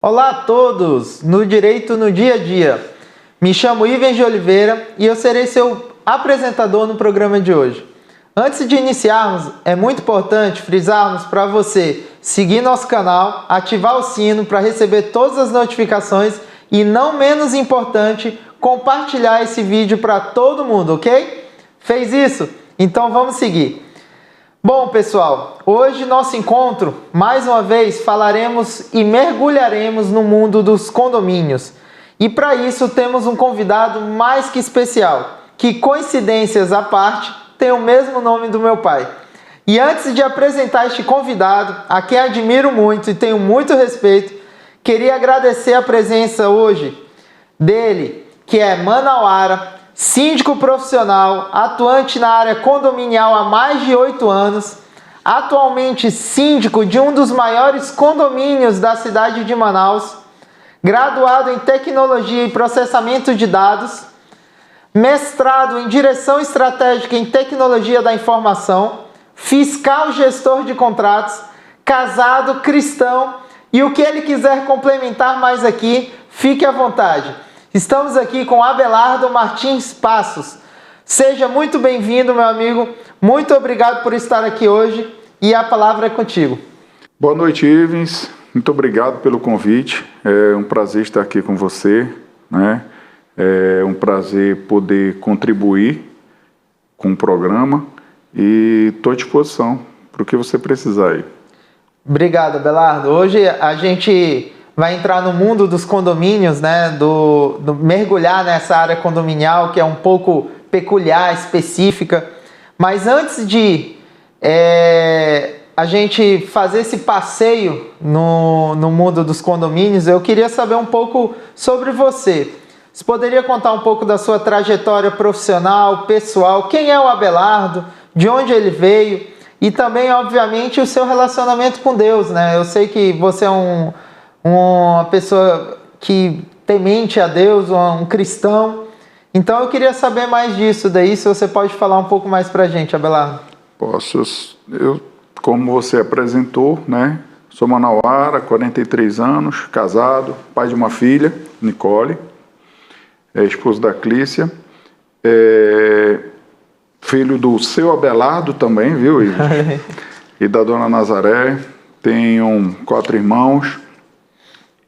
Olá a todos, no Direito no Dia a Dia. Me chamo Ivens de Oliveira e eu serei seu apresentador no programa de hoje. Antes de iniciarmos, é muito importante frisarmos para você seguir nosso canal, ativar o sino para receber todas as notificações e, não menos importante, compartilhar esse vídeo para todo mundo, ok? Fez isso? Então vamos seguir. Bom, pessoal, hoje nosso encontro, mais uma vez, falaremos e mergulharemos no mundo dos condomínios. E para isso temos um convidado mais que especial, que, coincidências à parte, tem o mesmo nome do meu pai. E antes de apresentar este convidado, a quem admiro muito e tenho muito respeito, queria agradecer a presença hoje dele, que é Manauara, síndico profissional, atuante na área condominial há mais de 8 anos, atualmente síndico de um dos maiores condomínios da cidade de Manaus, graduado em Tecnologia e Processamento de Dados, mestrado em Direção Estratégica em Tecnologia da Informação, fiscal gestor de contratos, casado, cristão, e o que ele quiser complementar mais aqui, fique à vontade. Estamos aqui com Abelardo Martins Passos. Seja muito bem-vindo, meu amigo. Muito obrigado por estar aqui hoje e a palavra é contigo. Boa noite, Ivens. Muito obrigado pelo convite. É um prazer estar aqui com você, né? É um prazer poder contribuir com o programa e estou à disposição para o que você precisar aí. Obrigado, Abelardo. Hoje a gente vai entrar no mundo dos condomínios, né? Mergulhar nessa área condominial que é um pouco peculiar, específica. Mas antes de a gente fazer esse passeio no mundo dos condomínios, eu queria saber um pouco sobre você. Você poderia contar um pouco da sua trajetória profissional, pessoal? Quem é o Abelardo? De onde ele veio? E também, obviamente, o seu relacionamento com Deus, né? Eu sei que você é uma pessoa que temente a Deus, um cristão. Então eu queria saber mais disso daí, se você pode falar um pouco mais pra gente, Abelardo. Posso. Como você apresentou, né? Sou Manauara, 43 anos, casado, pai de uma filha, Nicole, esposo da Clícia, filho do seu Abelardo também, viu, Ivo? E da dona Nazaré. Tenho 4 irmãos.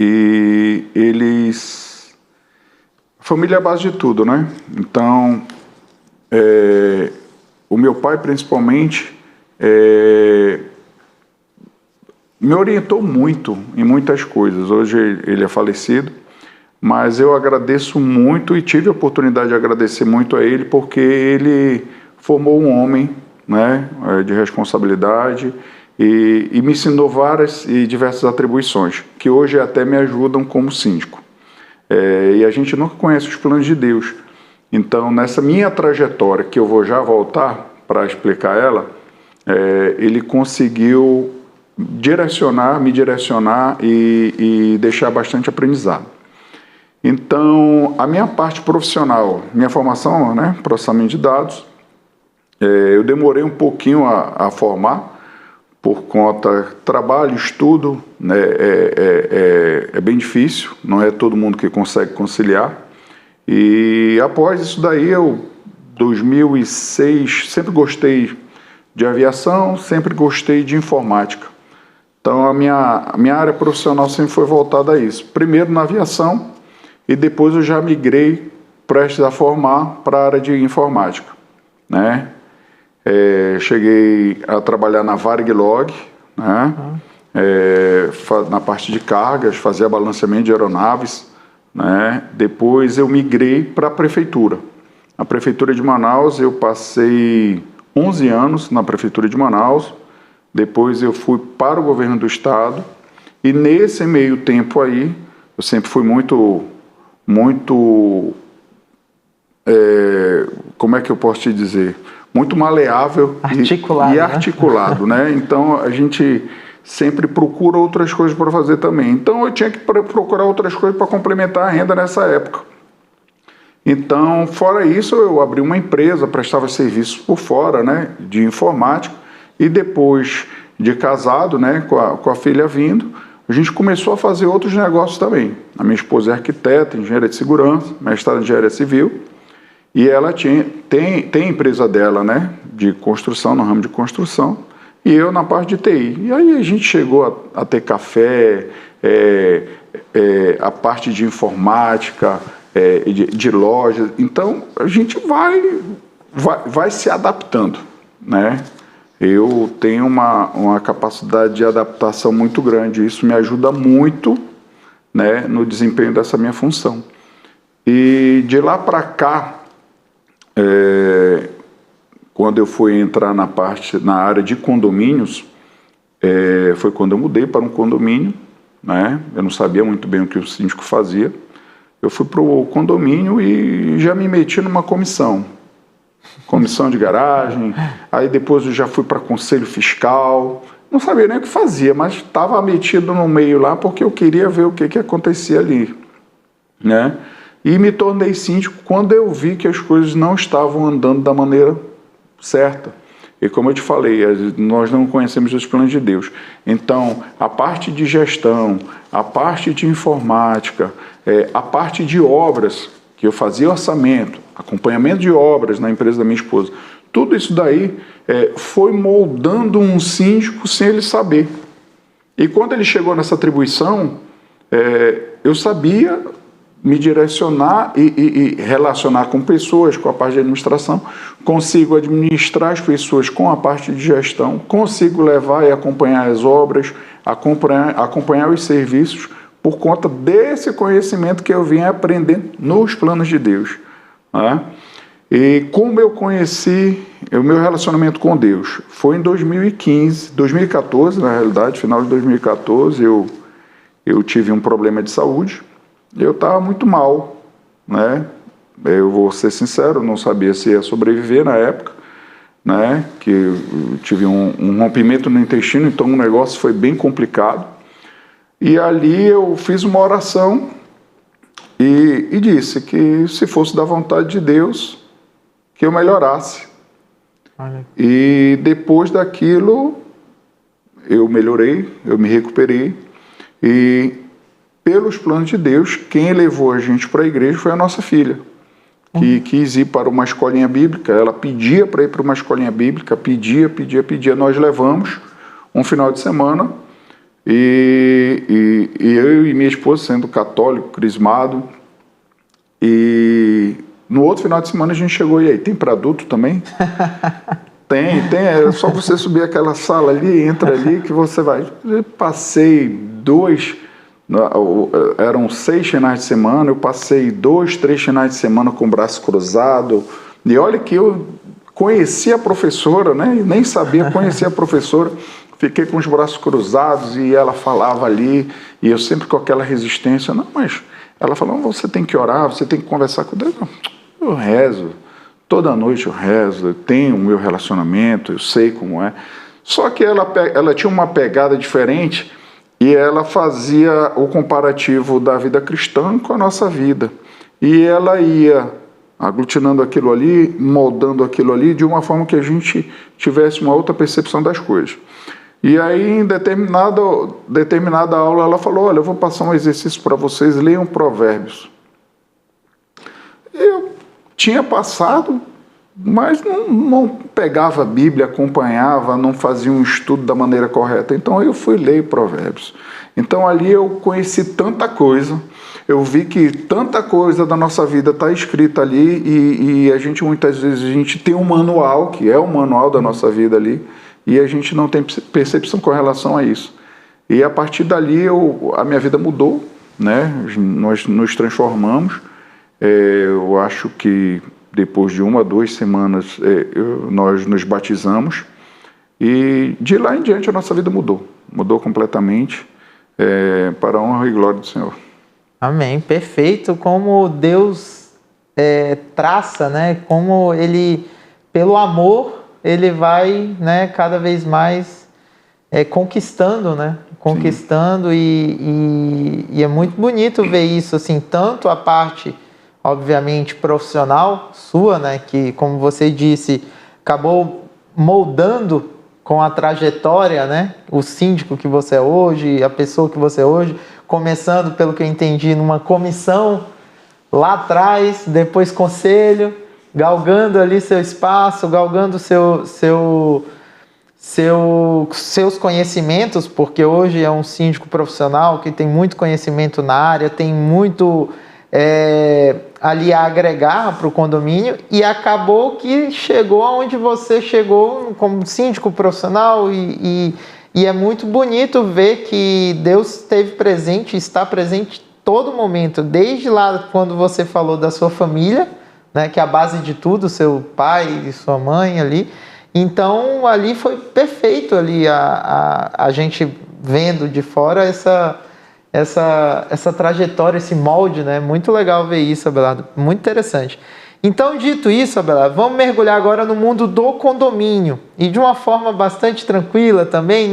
E eles... Família é a base de tudo, né? Então, o meu pai, principalmente, me orientou muito em muitas coisas. Hoje ele é falecido, mas eu agradeço muito e tive a oportunidade de agradecer muito a ele, porque ele formou um homem, né, de responsabilidade, e me ensinou várias e diversas atribuições, que hoje até me ajudam como síndico. E a gente nunca conhece os planos de Deus. Então, nessa minha trajetória, que eu vou já voltar para explicar ela, ele conseguiu me direcionar e deixar bastante aprendizado. Então, a minha parte profissional, minha formação, né, processamento de dados, eu demorei um pouquinho a formar, por conta trabalho, estudo, né, é bem difícil, não é todo mundo que consegue conciliar. E após isso daí, eu, 2006, sempre gostei de aviação, sempre gostei de informática. Então a minha área profissional sempre foi voltada a isso. Primeiro na aviação e depois eu já migrei, prestes a formar, para a área de informática, né? Cheguei a trabalhar na Varig-Log, né? Na parte de cargas, fazia balanceamento de aeronaves, né? Depois eu migrei para a prefeitura. Na prefeitura de Manaus eu passei 11 anos na prefeitura de Manaus, depois eu fui para o governo do estado e nesse meio tempo aí eu sempre fui muito como é que eu posso te dizer? Muito maleável e articulado, né? Então a gente sempre procura outras coisas para fazer também. Então eu tinha que procurar outras coisas para complementar a renda nessa época. Então, fora isso, eu abri uma empresa, prestava serviços por fora, né, de informática, e depois de casado, né, com a filha vindo, a gente começou a fazer outros negócios também. A minha esposa é arquiteta, engenheira de segurança, mestrada em engenharia civil, e ela tem a empresa dela, né, de construção, no ramo de construção, e eu na parte de TI. E aí a gente chegou a ter café, a parte de informática, de lojas. Então, a gente vai se adaptando, né? Eu tenho uma capacidade de adaptação muito grande. Isso me ajuda muito, né, no desempenho dessa minha função. E de lá para cá, quando eu fui entrar na área de condomínios, foi quando eu mudei para um condomínio, né? Eu não sabia muito bem o que o síndico fazia. Eu fui para o condomínio e já me meti numa comissão de garagem, aí depois eu já fui para conselho fiscal, não sabia nem o que fazia, mas estava metido no meio lá porque eu queria ver o que acontecia ali, né? E me tornei síndico quando eu vi que as coisas não estavam andando da maneira certa. E como eu te falei, nós não conhecemos os planos de Deus. Então, a parte de gestão, a parte de informática, a parte de obras, que eu fazia orçamento, acompanhamento de obras na empresa da minha esposa, tudo isso daí foi moldando um síndico sem ele saber. E quando ele chegou nessa atribuição, eu sabia me direcionar e relacionar com pessoas, com a parte de administração, consigo administrar as pessoas com a parte de gestão, consigo levar e acompanhar as obras, acompanhar os serviços, por conta desse conhecimento que eu vim aprendendo nos planos de Deus, né? E como eu conheci o meu relacionamento com Deus? Foi em 2014, na realidade, final de 2014, eu tive um problema de saúde. Eu estava muito mal, né? Eu vou ser sincero, não sabia se ia sobreviver na época, né? Que eu tive um rompimento no intestino, então o negócio foi bem complicado. E ali eu fiz uma oração e disse que se fosse da vontade de Deus, que eu melhorasse. Olha. E depois daquilo, eu melhorei, eu me recuperei e pelos planos de Deus, quem levou a gente para a igreja foi a nossa filha, que quis ir para uma escolinha bíblica. Ela pedia para ir para uma escolinha bíblica, pedia. Nós levamos um final de semana e eu e minha esposa, sendo católico, crismado, e no outro final de semana a gente chegou, e aí, tem para adulto também? Tem, é só você subir aquela sala ali, entra ali que você vai. Eu passei eram 6 finais de semana, eu passei 2, 3 finais de semana com o braço cruzado, e olha que eu conhecia a professora, né? E nem sabia, conhecia a professora, fiquei com os braços cruzados e ela falava ali, e eu sempre com aquela resistência, não, mas ela falou, você tem que orar, você tem que conversar com Deus. Eu rezo, toda noite eu rezo, eu tenho o meu relacionamento, eu sei como é, só que ela tinha uma pegada diferente. E ela fazia o comparativo da vida cristã com a nossa vida. E ela ia aglutinando aquilo ali, moldando aquilo ali, de uma forma que a gente tivesse uma outra percepção das coisas. E aí, em determinada aula, ela falou, olha, eu vou passar um exercício para vocês, leiam Provérbios. Eu tinha passado, mas não pegava a Bíblia, acompanhava, não fazia um estudo da maneira correta. Então eu fui ler Provérbios. Então ali eu conheci tanta coisa, eu vi que tanta coisa da nossa vida está escrita ali e a gente muitas vezes a gente tem um manual, que é o manual da nossa vida ali, e a gente não tem percepção com relação a isso. E a partir dali a minha vida mudou, né? Nós nos transformamos. Eu acho que depois de 1 a 2 semanas, nós nos batizamos e de lá em diante a nossa vida mudou completamente, para a honra e glória do Senhor. Amém, perfeito. Como Deus traça, né? Como Ele, pelo amor, Ele vai, né, cada vez mais conquistando, né? Conquistando e é muito bonito ver isso, assim, tanto a parte obviamente profissional sua, né, que como você disse, acabou moldando com a trajetória, né? O síndico que você é hoje, a pessoa que você é hoje, começando, pelo que eu entendi, numa comissão lá atrás, depois conselho, galgando ali seu espaço, galgando seus conhecimentos, porque hoje é um síndico profissional que tem muito conhecimento na área, tem muito ali a agregar para o condomínio, e acabou que chegou aonde você chegou como síndico profissional, e é muito bonito ver que Deus esteve presente, está presente todo momento, desde lá quando você falou da sua família, né, que é a base de tudo, seu pai e sua mãe ali. Então ali foi perfeito ali a gente vendo de fora essa trajetória, esse molde, né? Muito legal ver isso, Abelardo, muito interessante. Então, dito isso, Abelardo, vamos mergulhar agora no mundo do condomínio, e de uma forma bastante tranquila também,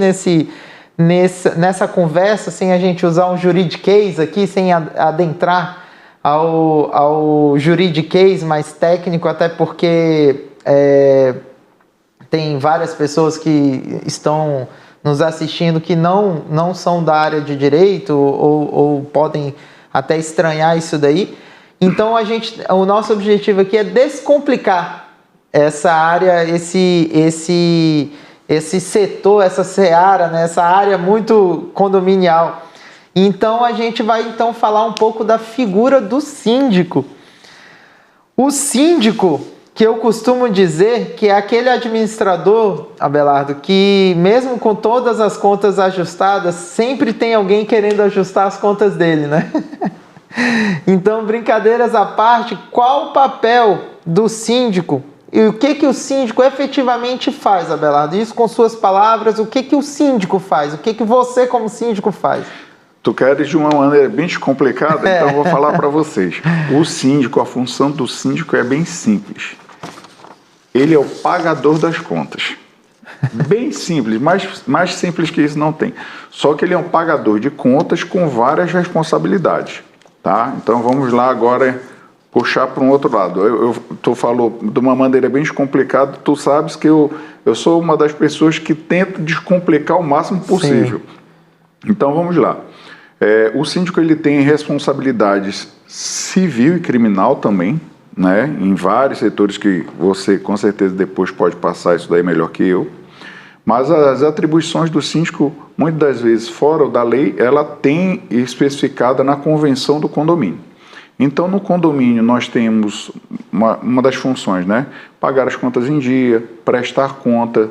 nessa conversa, sem a gente usar um juridiquês aqui, sem adentrar ao juridiquês mais técnico, até porque tem várias pessoas que estão nos assistindo que não são da área de direito ou podem até estranhar isso daí. Então o nosso objetivo aqui é descomplicar essa área, esse setor, essa seara, né? Essa área muito condominial. Então a gente vai falar um pouco da figura do síndico. O síndico, que eu costumo dizer que é aquele administrador, Abelardo, que mesmo com todas as contas ajustadas, sempre tem alguém querendo ajustar as contas dele, né? Então, brincadeiras à parte, qual o papel do síndico e o que o síndico efetivamente faz, Abelardo? Isso com suas palavras, o que o síndico faz? O que você como síndico faz? Tu queres de uma maneira bem complicada, então eu vou falar para vocês. O síndico, a função do síndico é bem simples. Ele é o pagador das contas. Bem simples, mais simples que isso não tem. Só que ele é um pagador de contas com várias responsabilidades. Tá? Então vamos lá agora puxar para um outro lado. Tu falou de uma maneira bem descomplicada, tu sabes que eu sou uma das pessoas que tenta descomplicar o máximo possível. Sim. Então vamos lá. O síndico ele tem responsabilidades civil e criminal também, né? Em vários setores que você com certeza depois pode passar isso daí melhor que eu. Mas as atribuições do síndico, muitas das vezes fora da lei, ela tem especificada na convenção do condomínio. Então, no condomínio, nós temos uma das funções, né? Pagar as contas em dia, prestar conta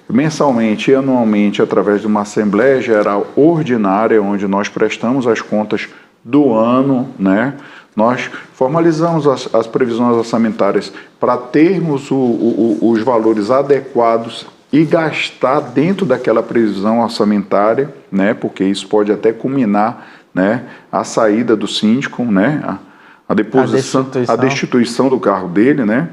mensalmente e anualmente através de uma Assembleia Geral Ordinária, onde nós prestamos as contas do ano, né? Nós formalizamos as previsões orçamentárias para termos os valores adequados e gastar dentro daquela previsão orçamentária, né? Porque isso pode até culminar, né? A saída do síndico, né? A destituição do cargo dele, né?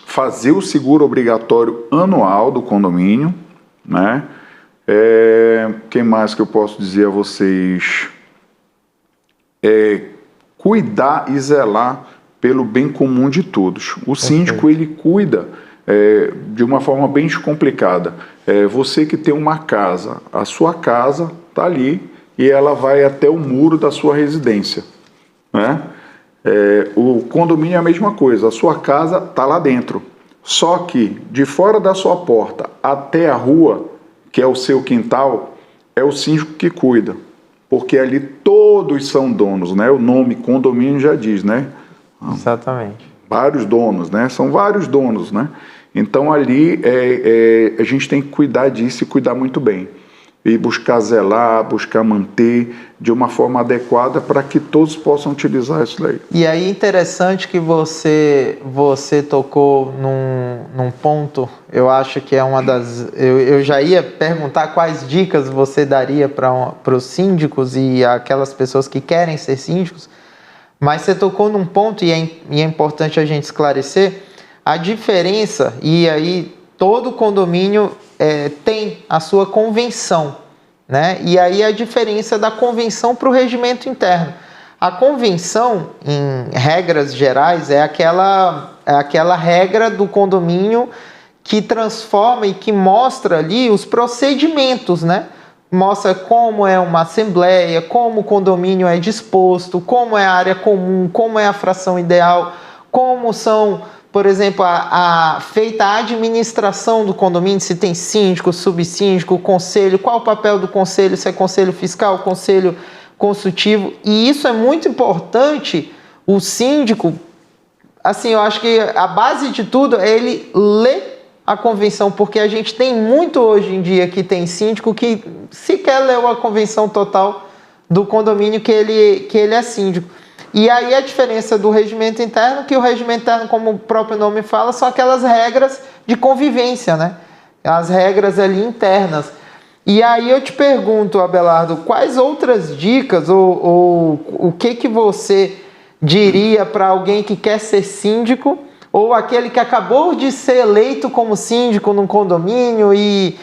Fazer o seguro obrigatório anual do condomínio, né? Quem mais que eu posso dizer a vocês? Cuidar e zelar pelo bem comum de todos. O síndico, ele cuida de uma forma bem descomplicada. Você que tem uma casa, a sua casa está ali e ela vai até o muro da sua residência, né? O condomínio é a mesma coisa, a sua casa está lá dentro. Só que de fora da sua porta até a rua, que é o seu quintal, é o síndico que cuida. Porque ali todos são donos, né? O nome condomínio já diz, né? Exatamente. Vários donos, né? São vários donos, né? Então ali a gente tem que cuidar disso e cuidar muito bem. E buscar zelar, buscar manter de uma forma adequada para que todos possam utilizar isso daí. E aí interessante que você tocou num ponto, eu acho que é uma das... Eu já ia perguntar quais dicas você daria para os síndicos e aquelas pessoas que querem ser síndicos, mas você tocou num ponto e é importante a gente esclarecer a diferença, e aí todo condomínio tem a sua convenção, né? E aí a diferença da convenção para o regimento interno. A convenção, em regras gerais, é aquela aquela regra do condomínio que transforma e que mostra ali os procedimentos, né? Mostra como é uma assembleia, como o condomínio é disposto, como é a área comum, como é a fração ideal, como são, por exemplo, feita a administração do condomínio, se tem síndico, subsíndico, conselho, qual o papel do conselho, se é conselho fiscal, conselho consultivo. E isso é muito importante, o síndico, assim, eu acho que a base de tudo é ele ler a convenção, porque a gente tem muito hoje em dia que tem síndico que sequer leu a convenção total do condomínio que ele é síndico. E aí a diferença do regimento interno, que o regimento interno, como o próprio nome fala, são aquelas regras de convivência, né? As regras ali internas. E aí eu te pergunto, Abelardo, quais outras dicas ou o que você diria para alguém que quer ser síndico ou aquele que acabou de ser eleito como síndico num condomínio e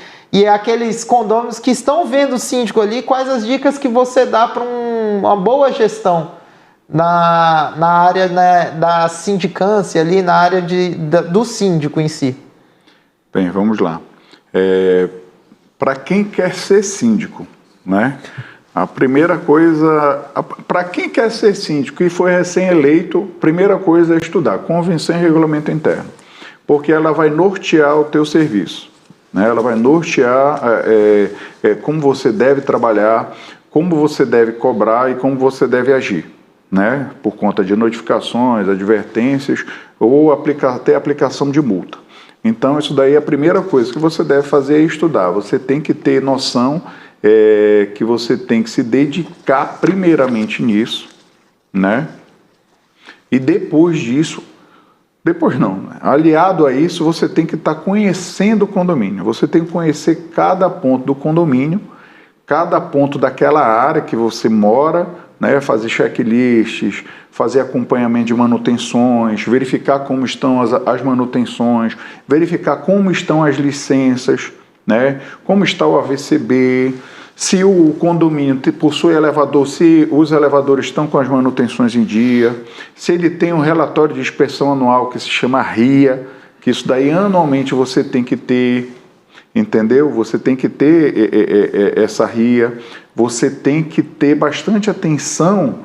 aqueles condôminos que estão vendo o síndico ali, quais as dicas que você dá para uma boa gestão na área, né, da sindicância ali, na área do síndico em si? Bem, vamos lá. Para quem quer ser síndico, né? A primeira coisa, para quem quer ser síndico e foi recém-eleito, primeira coisa é estudar convenção e regulamento interno, porque ela vai nortear o teu serviço, né? Ela vai nortear como você deve trabalhar, como você deve cobrar e como você deve agir, né? Por conta de notificações, advertências ou até aplicação de multa. Então, isso daí é a primeira coisa que você deve fazer é estudar. Você tem que ter noção que você tem que se dedicar primeiramente nisso, né? E depois disso, aliado a isso, você tem que estar conhecendo o condomínio. Você tem que conhecer cada ponto do condomínio, cada ponto daquela área que você mora, né? Fazer checklists, fazer acompanhamento de manutenções, verificar como estão as manutenções, verificar como estão as licenças, né? Como está o AVCB, se o condomínio possui elevador, se os elevadores estão com as manutenções em dia, se ele tem um relatório de inspeção anual que se chama RIA, que isso daí anualmente você tem que ter, entendeu? Você tem que ter essa RIA, você tem que ter bastante atenção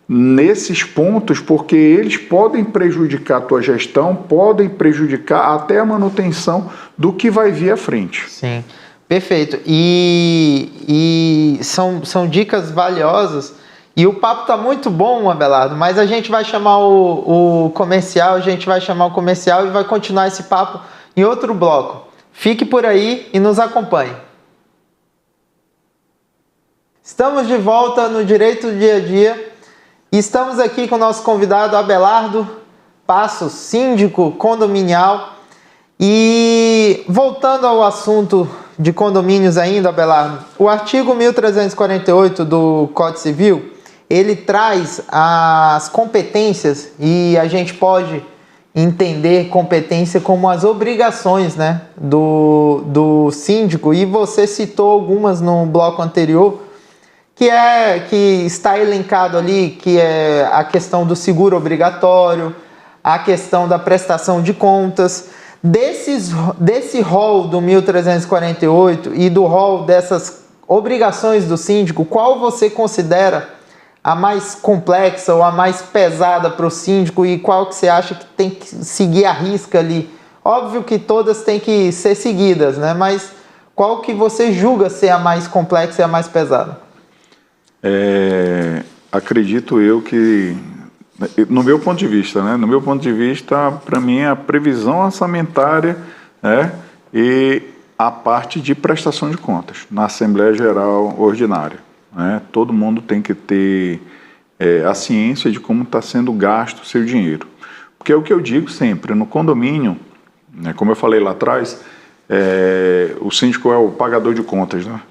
nesses pontos, porque eles podem prejudicar a tua gestão, podem prejudicar até a manutenção do que vai vir à frente. Sim, perfeito. E são dicas valiosas. E o papo tá muito bom, Abelardo, mas a gente vai chamar o comercial, e vai continuar esse papo em outro bloco. Fique por aí e nos acompanhe. Estamos de volta no Direito do Dia a Dia. E estamos aqui com o nosso convidado Abelardo Passos, síndico condominial. E voltando ao assunto de condomínios ainda, Abelardo, o artigo 1348 do Código Civil, ele traz as competências, e a gente pode entender competência como as obrigações, né, do síndico, e você citou algumas no bloco anterior, que está elencado ali, que é a questão do seguro obrigatório, a questão da prestação de contas. Desse rol do 1348 e do rol dessas obrigações do síndico, qual você considera a mais complexa ou a mais pesada para o síndico e qual que você acha que tem que seguir a risca ali? Óbvio que todas têm que ser seguidas, né? Mas qual que você julga ser a mais complexa e a mais pesada? Acredito eu que, no meu ponto de vista, né? No meu ponto de vista, para mim, a previsão orçamentária, né? E a parte de prestação de contas na Assembleia Geral Ordinária, né? Todo mundo tem que ter a ciência de como está sendo gasto o seu dinheiro. Porque é o que eu digo sempre, no condomínio, né? Como eu falei lá atrás, o síndico é o pagador de contas, né?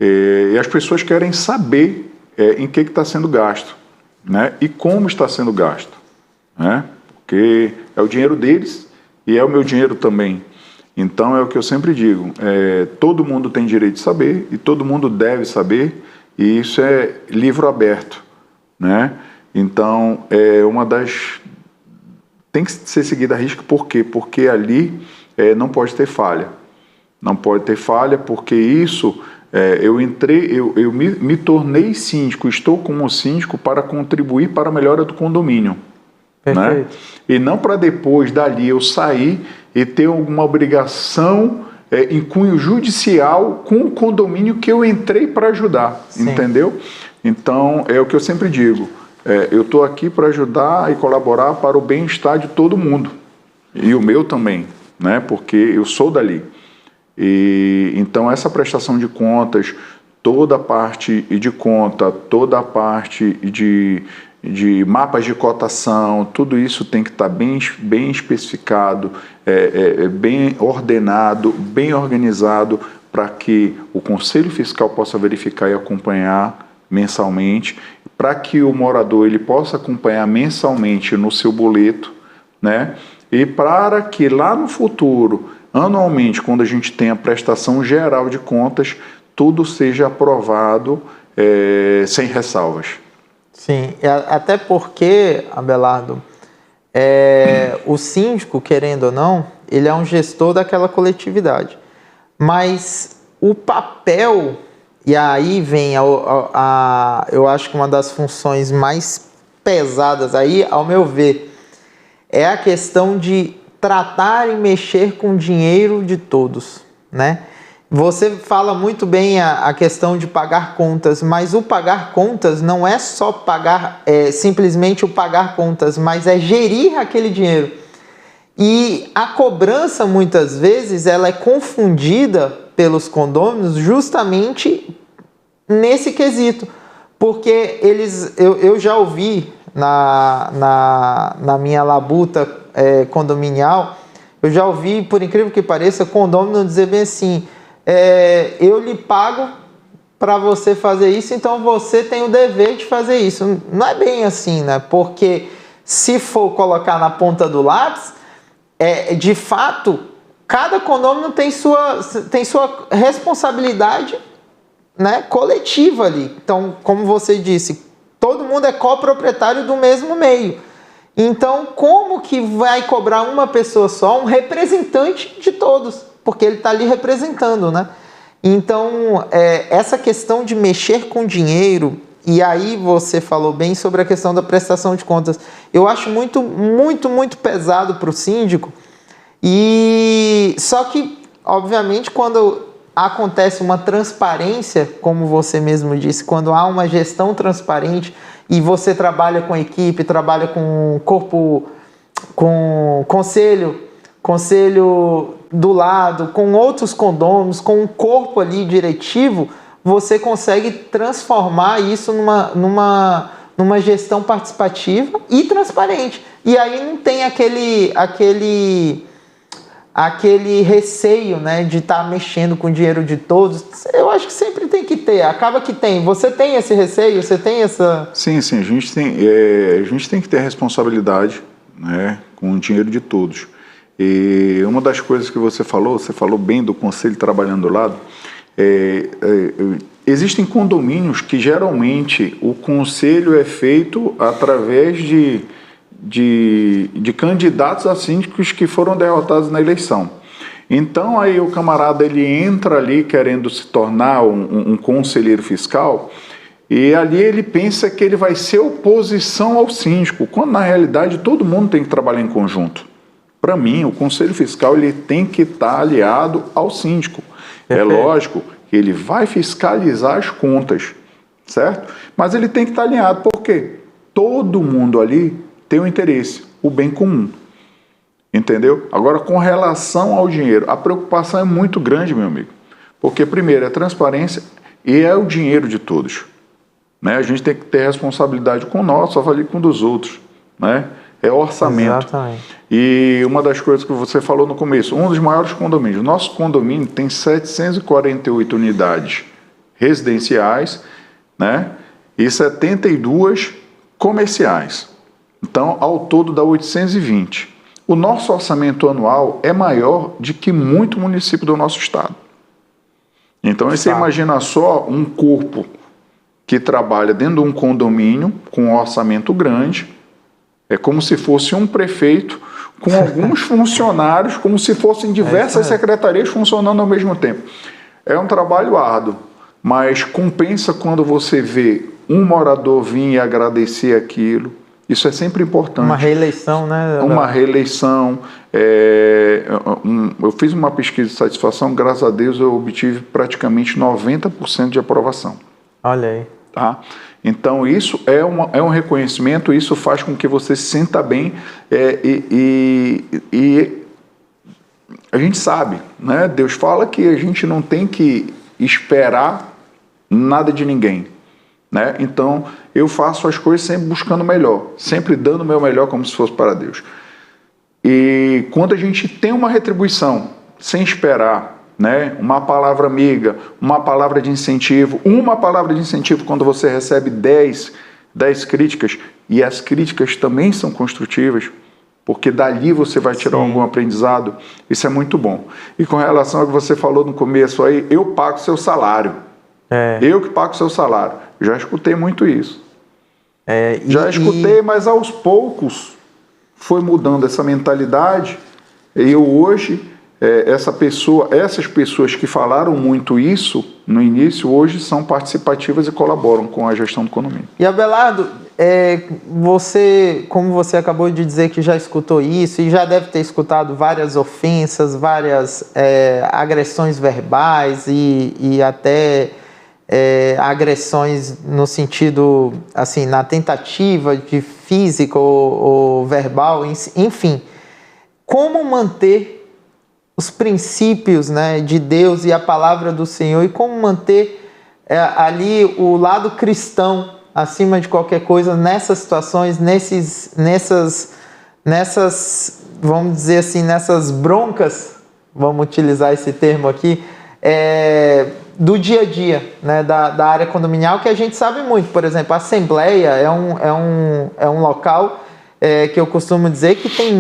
E as pessoas querem saber em que está sendo gasto, né? E como está sendo gasto, né? Porque é o dinheiro deles e é o meu dinheiro também. Então é o que eu sempre digo, todo mundo tem direito de saber e todo mundo deve saber, e isso é livro aberto, né? Então uma tem que ser seguida à risca. Por quê? Porque ali não pode ter falha. Não pode ter falha, porque isso, eu me tornei síndico, estou como síndico para contribuir para a melhora do condomínio. Né? E não para depois dali eu sair e ter alguma obrigação em cunho judicial com o condomínio que eu entrei para ajudar. Sim. Entendeu? Então, é o que eu sempre digo, eu estou aqui para ajudar e colaborar para o bem-estar de todo mundo, e o meu também, né? Porque eu sou dali. E então essa prestação de contas, toda a parte de conta, toda a parte de mapas de cotação, tudo isso tem que estar bem especificado, bem ordenado, bem organizado, para que o Conselho Fiscal possa verificar e acompanhar mensalmente, para que o morador ele possa acompanhar mensalmente no seu boleto, né? E para que lá no futuro, anualmente, quando a gente tem a prestação geral de contas, tudo seja aprovado sem ressalvas. Sim, até porque, Abelardo, o síndico, querendo ou não, ele é um gestor daquela coletividade. Mas o papel, e aí vem, eu acho que uma das funções mais pesadas aí, ao meu ver, é a questão de tratar e mexer com o dinheiro de todos, né? Você fala muito bem a questão de pagar contas, mas o pagar contas não é só pagar, simplesmente o pagar contas, mas é gerir aquele dinheiro. E a cobrança, muitas vezes, ela é confundida pelos condôminos justamente nesse quesito. Porque eu já ouvi na minha labuta condominial, eu já ouvi, por incrível que pareça, condômino dizer bem assim, eu lhe pago para você fazer isso, então você tem o dever de fazer isso. Não é bem assim, né? Porque se for colocar na ponta do lápis, de fato, cada condomínio tem sua responsabilidade, né, coletiva ali. Então, como você disse, todo mundo é coproprietário do mesmo meio. Então, como que vai cobrar uma pessoa só, um representante de todos? Porque ele está ali representando, né? Então, essa questão de mexer com dinheiro, e aí você falou bem sobre a questão da prestação de contas, eu acho muito, muito, muito pesado para o síndico. E só que, obviamente, quando acontece uma transparência, como você mesmo disse, quando há uma gestão transparente e você trabalha com equipe, trabalha com corpo, com conselho do lado, com outros condôminos, com um corpo ali diretivo, você consegue transformar isso numa gestão participativa e transparente. E aí não tem aquele receio, né, de estar mexendo com o dinheiro de todos. Eu acho que sempre tem que ter. Acaba que tem. Você tem esse receio? Você tem essa... Sim. A gente tem que ter responsabilidade, né, com o dinheiro de todos. E uma das coisas que você falou bem do conselho trabalhando do lado, existem condomínios que geralmente o conselho é feito através de candidatos a síndicos que foram derrotados na eleição. Então aí o camarada ele entra ali querendo se tornar um conselheiro fiscal, e ali ele pensa que ele vai ser oposição ao síndico, quando na realidade todo mundo tem que trabalhar em conjunto. Para mim, o conselho fiscal ele tem que estar aliado ao síndico. É lógico que ele vai fiscalizar as contas, certo? Mas ele tem que estar alinhado, porque todo mundo ali tem um interesse, o bem comum. Entendeu? Agora, com relação ao dinheiro, a preocupação é muito grande, meu amigo. Porque, primeiro, é transparência e é o dinheiro de todos. Né? A gente tem que ter responsabilidade com o nosso, só falei com o dos outros. Né? É orçamento. Exatamente. E uma das coisas que você falou no começo, um dos maiores condomínios. Nosso condomínio tem 748 unidades residenciais, né? E 72 comerciais. Então, ao todo dá 820. O nosso orçamento anual é maior do que muito município do nosso estado. Então, você imagina só um corpo que trabalha dentro de um condomínio com um orçamento grande, é como se fosse um prefeito com alguns funcionários, como se fossem diversas secretarias funcionando ao mesmo tempo. É um trabalho árduo, mas compensa quando você vê um morador vir e agradecer aquilo. Isso é sempre importante. Uma reeleição, né? Uma reeleição. Eu fiz uma pesquisa de satisfação, graças a Deus eu obtive praticamente 90% de aprovação. Olha aí. Tá? Então isso é um reconhecimento, isso faz com que você se sinta bem e a gente sabe, né? Deus fala que a gente não tem que esperar nada de ninguém, né? Então eu faço as coisas sempre buscando o melhor, sempre dando o meu melhor como se fosse para Deus. E quando a gente tem uma retribuição sem esperar, né? Uma palavra amiga, uma palavra de incentivo, quando você recebe 10 críticas, e as críticas também são construtivas, porque dali você vai tirar algum aprendizado, isso é muito bom. E com relação ao que você falou no começo aí, eu pago seu salário. Eu que pago seu salário. Já escutei muito isso. Já escutei, mas aos poucos foi mudando essa mentalidade. Eu hoje... essas pessoas que falaram muito isso no início, hoje são participativas e colaboram com a gestão do condomínio. E Abelardo, como você acabou de dizer que já escutou isso e já deve ter escutado várias ofensas, várias agressões verbais e até agressões no sentido, assim, na tentativa de física ou verbal, enfim. Como manter os princípios, né, de Deus e a palavra do Senhor e como manter ali o lado cristão acima de qualquer coisa nessas situações, nessas, vamos dizer assim, nessas broncas, vamos utilizar esse termo aqui, do dia a dia, né, da área condominial, que a gente sabe muito. Por exemplo, a Assembleia é um local que eu costumo dizer que tem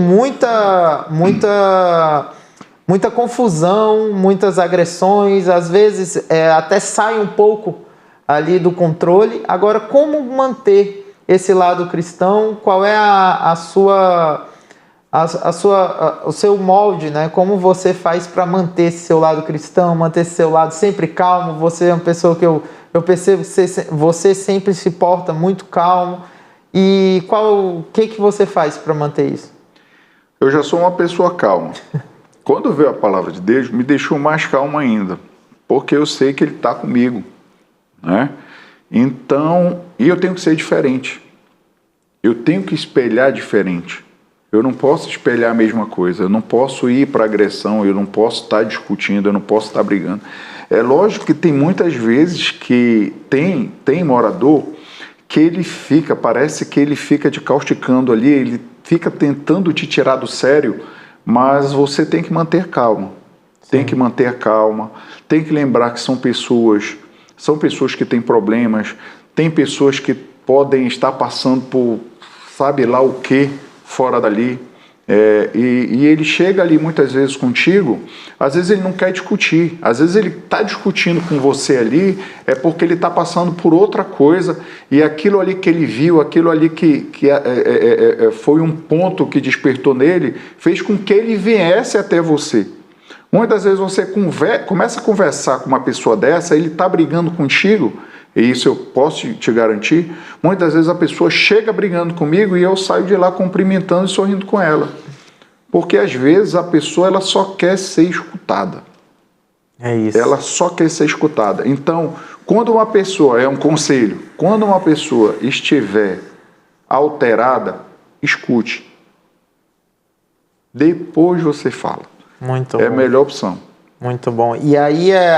muita confusão, muitas agressões, às vezes até sai um pouco ali do controle. Agora, como manter esse lado cristão? Qual é o seu molde, né? Como você faz para manter esse seu lado cristão, manter esse seu lado sempre calmo? Você é uma pessoa que eu percebo que você sempre se porta muito calmo. E o que você faz para manter isso? Eu já sou uma pessoa calma. Quando veio a palavra de Deus, me deixou mais calmo ainda, porque eu sei que Ele está comigo, né? Então, e eu tenho que ser diferente. Eu tenho que espelhar diferente. Eu não posso espelhar a mesma coisa, eu não posso ir para agressão, eu não posso estar discutindo, eu não posso estar brigando. É lógico que tem muitas vezes que tem morador que parece que ele fica te causticando ali, ele fica tentando te tirar do sério, mas você tem que manter calma. Tem que manter calma, tem que lembrar que são pessoas que têm problemas, tem pessoas que podem estar passando por sabe lá o que fora dali. E ele chega ali muitas vezes contigo, às vezes ele não quer discutir, às vezes ele está discutindo com você ali, é porque ele está passando por outra coisa, e aquilo ali que ele viu, aquilo ali que foi um ponto que despertou nele, fez com que ele viesse até você. Muitas vezes você começa a conversar com uma pessoa dessa, ele está brigando contigo, e isso eu posso te garantir. Muitas vezes a pessoa chega brigando comigo e eu saio de lá cumprimentando e sorrindo com ela. Porque às vezes a pessoa ela só quer ser escutada. É isso. Ela só quer ser escutada. Então, quando uma pessoa, é um conselho, quando uma pessoa estiver alterada, escute. Depois você fala. Muito bom. É a melhor opção. Muito bom. E aí é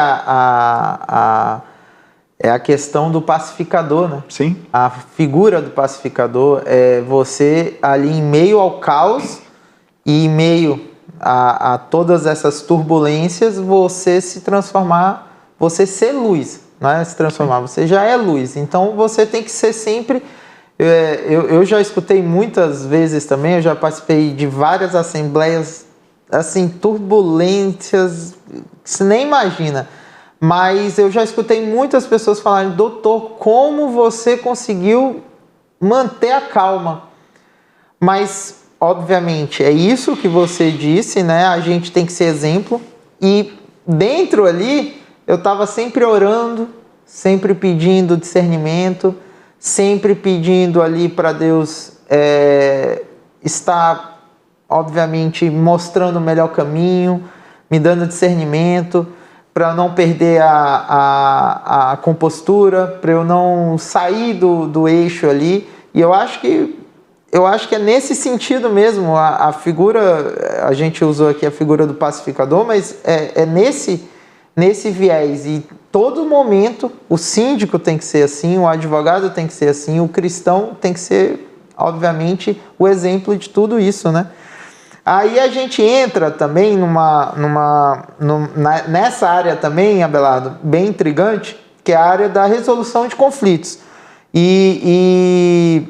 a questão do pacificador, né? Sim. A figura do pacificador é você ali em meio ao caos e em meio a todas essas turbulências, você se transformar, você ser luz, não é se transformar, você já é luz. Então você tem que ser sempre... Eu já escutei muitas vezes também, eu já participei de várias assembleias assim, turbulências, você nem imagina. Mas eu já escutei muitas pessoas falarem: doutor, como você conseguiu manter a calma? Mas obviamente, é isso que você disse, né? A gente tem que ser exemplo. E dentro ali, eu estava sempre orando, sempre pedindo discernimento, sempre pedindo ali para Deus estar, obviamente, mostrando o melhor caminho, me dando discernimento, para não perder a compostura, para eu não sair do eixo ali. E eu acho que é nesse sentido mesmo, a figura, a gente usou aqui a figura do pacificador, mas é nesse viés. E todo momento o síndico tem que ser assim, o advogado tem que ser assim, o cristão tem que ser, obviamente, o exemplo de tudo isso, né? Aí a gente entra também nessa área também, Abelardo, bem intrigante, que é a área da resolução de conflitos. E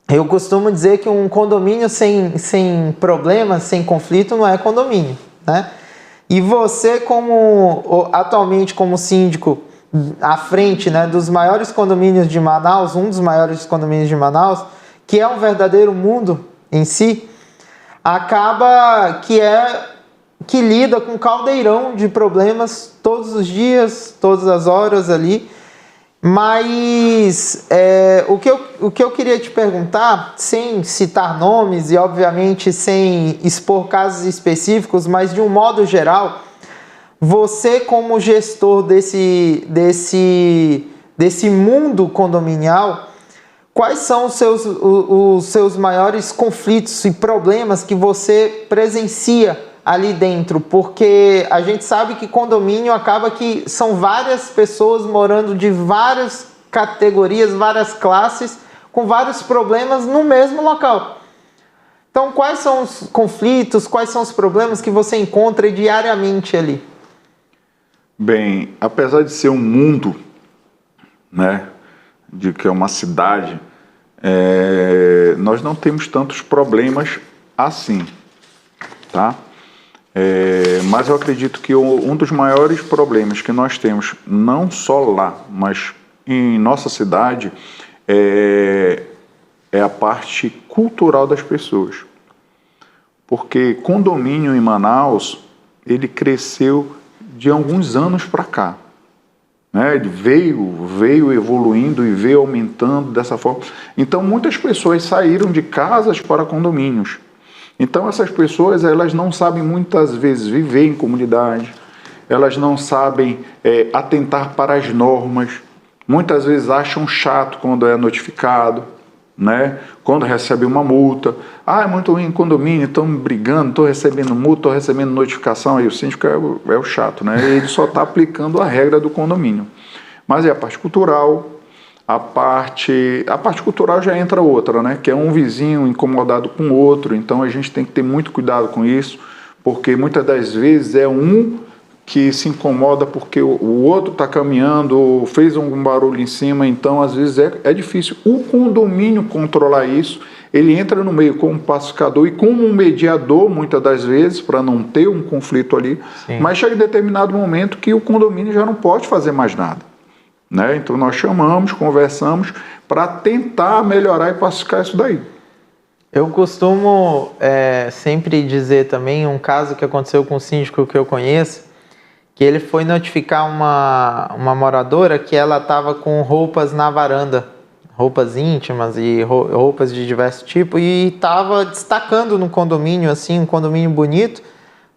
eu costumo dizer que um condomínio sem problemas, sem conflito, não é condomínio, né? E você, atualmente como síndico à frente, né, dos maiores condomínios de Manaus, um dos maiores condomínios de Manaus, que é um verdadeiro mundo em si, acaba que lida com um caldeirão de problemas todos os dias, todas as horas ali. Mas o que eu queria te perguntar, sem citar nomes e obviamente sem expor casos específicos, mas de um modo geral, você como gestor desse mundo condominial, quais são os seus maiores conflitos e problemas que você presencia ali dentro? Porque a gente sabe que condomínio acaba que são várias pessoas morando de várias categorias, várias classes, com vários problemas no mesmo local. Então, quais são os conflitos, quais são os problemas que você encontra diariamente ali? Bem, apesar de ser um mundo, né, de que é uma cidade, nós não temos tantos problemas assim, tá? Mas eu acredito que um dos maiores problemas que nós temos, não só lá, mas em nossa cidade, é a parte cultural das pessoas. Porque condomínio em Manaus, ele cresceu de alguns anos para cá. Ele veio evoluindo e veio aumentando dessa forma. Então, muitas pessoas saíram de casas para condomínios. Então, essas pessoas, elas não sabem muitas vezes viver em comunidade, elas não sabem atentar para as normas, muitas vezes acham chato quando é notificado, né? Quando recebe uma multa. É muito ruim em condomínio, estão brigando, estou recebendo multa, estou recebendo notificação, aí o síndico é o chato, né? Ele só está aplicando a regra do condomínio. Mas é a parte cultural, a parte cultural já entra outra, né? Que é um vizinho incomodado com o outro, então a gente tem que ter muito cuidado com isso, porque muitas das vezes é um que se incomoda porque o outro está caminhando ou fez um barulho em cima, então às vezes é difícil o condomínio controlar isso. Ele entra no meio como pacificador e como um mediador, muitas das vezes, para não ter um conflito ali. Sim. Mas chega em determinado momento que o condomínio já não pode fazer mais nada, né? Então nós chamamos, conversamos para tentar melhorar e pacificar isso daí. Eu costumo sempre dizer também um caso que aconteceu com um síndico que eu conheço, que ele foi notificar uma moradora que ela estava com roupas na varanda, roupas íntimas e roupas de diversos tipos, e estava destacando no condomínio, assim, um condomínio bonito,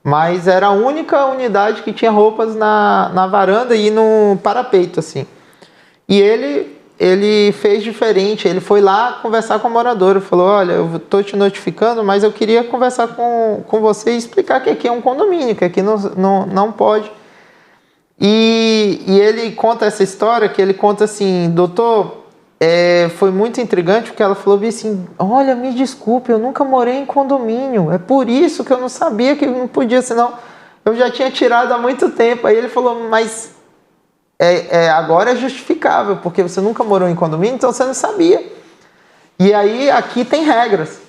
mas era a única unidade que tinha roupas na varanda e no parapeito, assim. E ele fez diferente, ele foi lá conversar com a moradora, falou: olha, eu estou te notificando, mas eu queria conversar com você e explicar que aqui é um condomínio, que aqui não pode. E ele conta essa história, que ele conta assim: doutor, foi muito intrigante, porque ela falou assim: olha, me desculpe, eu nunca morei em condomínio, é por isso que eu não sabia que não podia, senão eu já tinha tirado há muito tempo. Aí ele falou: mas agora é justificável, porque você nunca morou em condomínio, então você não sabia. E aí aqui tem regras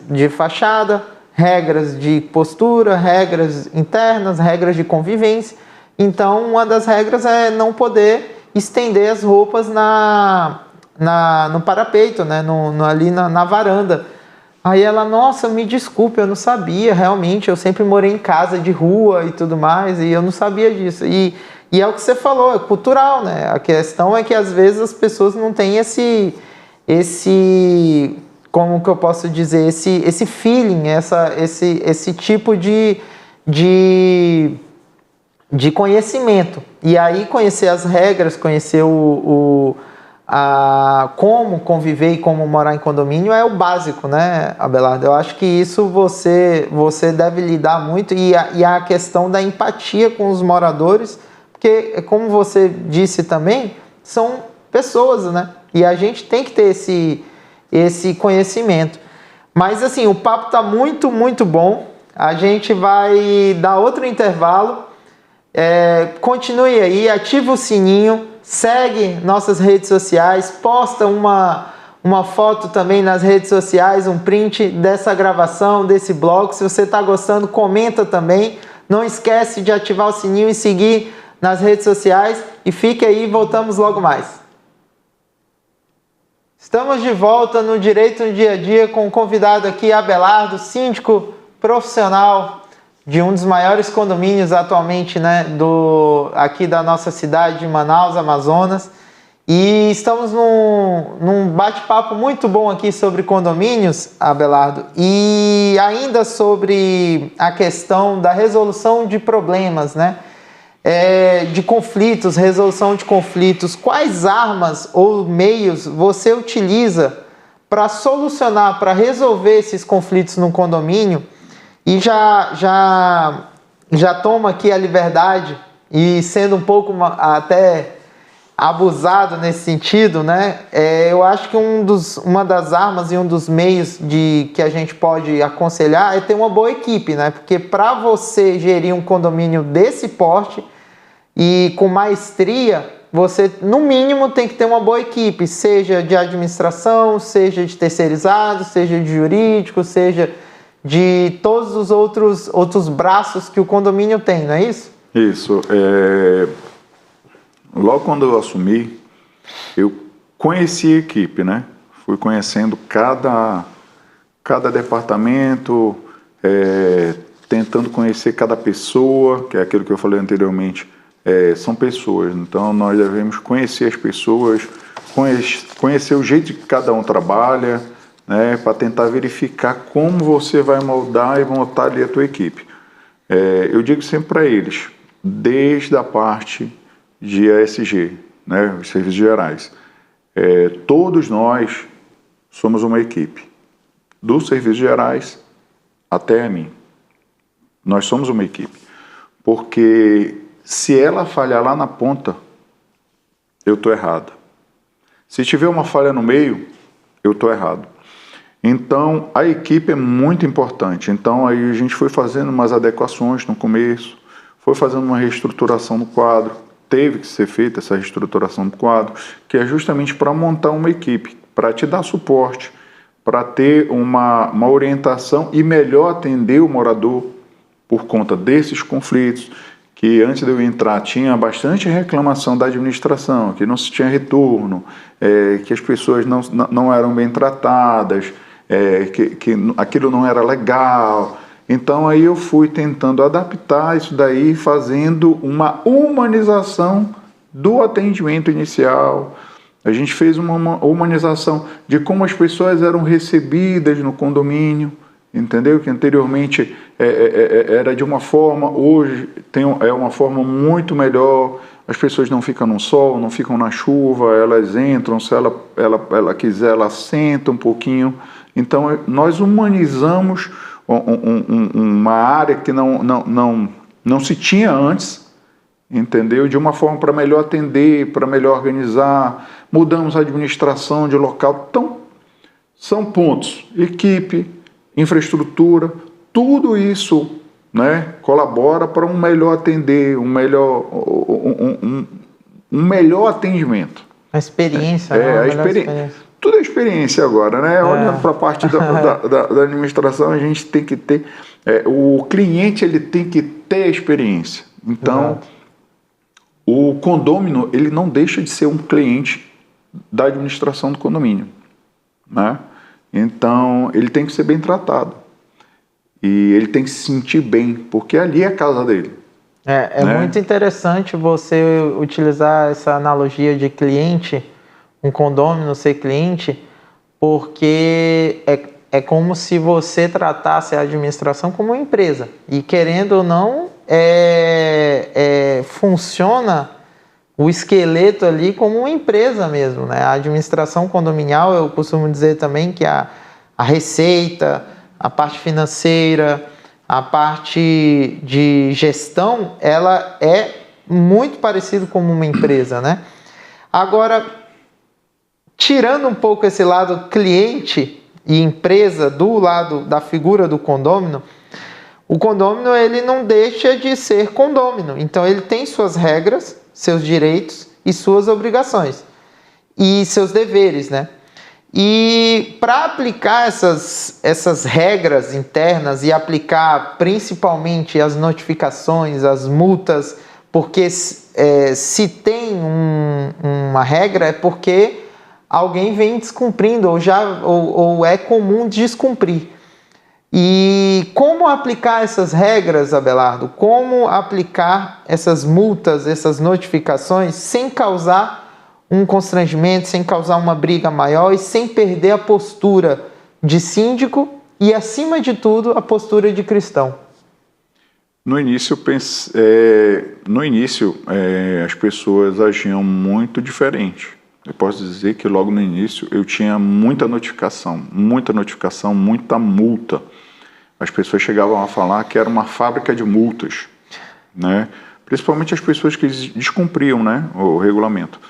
de fachada, regras de postura, regras internas, regras de convivência. Então, uma das regras é não poder estender as roupas no parapeito, né? Ali na varanda. Aí ela, nossa, me desculpe, eu não sabia, realmente, eu sempre morei em casa de rua e tudo mais, e eu não sabia disso. E é o que você falou, é cultural, né? A questão é que às vezes as pessoas não têm esse como que eu posso dizer, esse feeling, esse tipo de conhecimento. E aí conhecer as regras, conhecer como conviver e como morar em condomínio é o básico, né, Abelardo? Eu acho que isso você deve lidar muito, e a questão da empatia com os moradores, porque, como você disse também, são pessoas, né? E a gente tem que ter esse conhecimento. Mas assim, o papo tá muito, muito bom. A gente vai dar outro intervalo. Continue aí, ativa o sininho, segue nossas redes sociais, posta uma foto também nas redes sociais, um print dessa gravação, desse blog. Se você está gostando, comenta também. Não esquece de ativar o sininho e seguir nas redes sociais. E fique aí, voltamos logo mais. Estamos de volta no Direito no Dia a Dia com o convidado aqui, Abelardo, síndico profissional de um dos maiores condomínios atualmente, né, aqui da nossa cidade de Manaus, Amazonas. E estamos num bate-papo muito bom aqui sobre condomínios, Abelardo, e ainda sobre a questão da resolução de problemas, né? De conflitos, resolução de conflitos. Quais armas ou meios você utiliza para solucionar, para resolver esses conflitos no condomínio? E já toma aqui a liberdade, e sendo um pouco até abusado nesse sentido, né? Eu acho que uma das armas e um dos meios que a gente pode aconselhar é ter uma boa equipe, né? Porque para você gerir um condomínio desse porte e com maestria, você no mínimo tem que ter uma boa equipe, seja de administração, seja de terceirizado, seja de jurídico, seja de todos os outros braços que o condomínio tem, não é isso? Isso. Logo quando eu assumi, eu conheci a equipe, né? Fui conhecendo cada departamento, tentando conhecer cada pessoa, que é aquilo que eu falei anteriormente. São pessoas, então nós devemos conhecer as pessoas, conhecer o jeito que cada um trabalha, né, para tentar verificar como você vai moldar e montar ali a tua equipe. Eu digo sempre para eles, desde a parte de ASG, né, os serviços gerais, todos nós somos uma equipe, dos serviços gerais até a mim. Nós somos uma equipe, porque se ela falhar lá na ponta, eu estou errado. Se tiver uma falha no meio, eu estou errado. Então, a equipe é muito importante. Então, aí a gente foi fazendo umas adequações no começo, foi fazendo uma reestruturação no quadro, teve que ser feita essa reestruturação do quadro, que é justamente para montar uma equipe, para te dar suporte, para ter uma orientação e melhor atender o morador por conta desses conflitos, que antes de eu entrar tinha bastante reclamação da administração, que não se tinha retorno, que as pessoas não eram bem tratadas, que aquilo não era legal. Então aí eu fui tentando adaptar isso daí, fazendo uma humanização do atendimento inicial. A gente fez uma humanização de como as pessoas eram recebidas no condomínio, entendeu? Que anteriormente era de uma forma, hoje é uma forma muito melhor. As pessoas não ficam no sol, não ficam na chuva, elas entram, se ela quiser, ela senta um pouquinho. Então nós humanizamos uma área que não se tinha antes, entendeu? De uma forma para melhor atender, para melhor organizar. Mudamos a administração de local. Então, são pontos: equipe, infraestrutura, tudo isso, né, colabora para um melhor atender, um melhor atendimento. A experiência, a experiência. Tudo é experiência agora, né? Olhando para a parte da administração, a gente tem que ter... o cliente, ele tem que ter a experiência. Então, o condômino, ele não deixa de ser um cliente da administração do condomínio, né? Então, ele tem que ser bem tratado. E ele tem que se sentir bem, porque ali é a casa dele. É né? muito interessante você utilizar essa analogia de cliente, um condômino ser cliente, porque é como se você tratasse a administração como uma empresa. E querendo ou não, funciona o esqueleto ali como uma empresa mesmo, né? A administração condominial, eu costumo dizer também que a receita, a parte financeira, a parte de gestão, ela é muito parecida com uma empresa, né? Agora, tirando um pouco esse lado cliente e empresa do lado da figura do condômino, o condômino ele não deixa de ser condômino. Então ele tem suas regras, seus direitos e suas obrigações e seus deveres, né? E para aplicar essas regras internas e aplicar principalmente as notificações, as multas, porque se tem uma regra é porque alguém vem descumprindo ou é comum descumprir. E como aplicar essas regras, Abelardo? Como aplicar essas multas, essas notificações sem causar um constrangimento, sem causar uma briga maior e sem perder a postura de síndico e, acima de tudo, a postura de cristão? No início, as pessoas agiam muito diferente. Eu posso dizer que logo no início eu tinha muita notificação, muita multa. As pessoas chegavam a falar que era uma fábrica de multas, né? Principalmente as pessoas que descumpriam, né, o regulamento.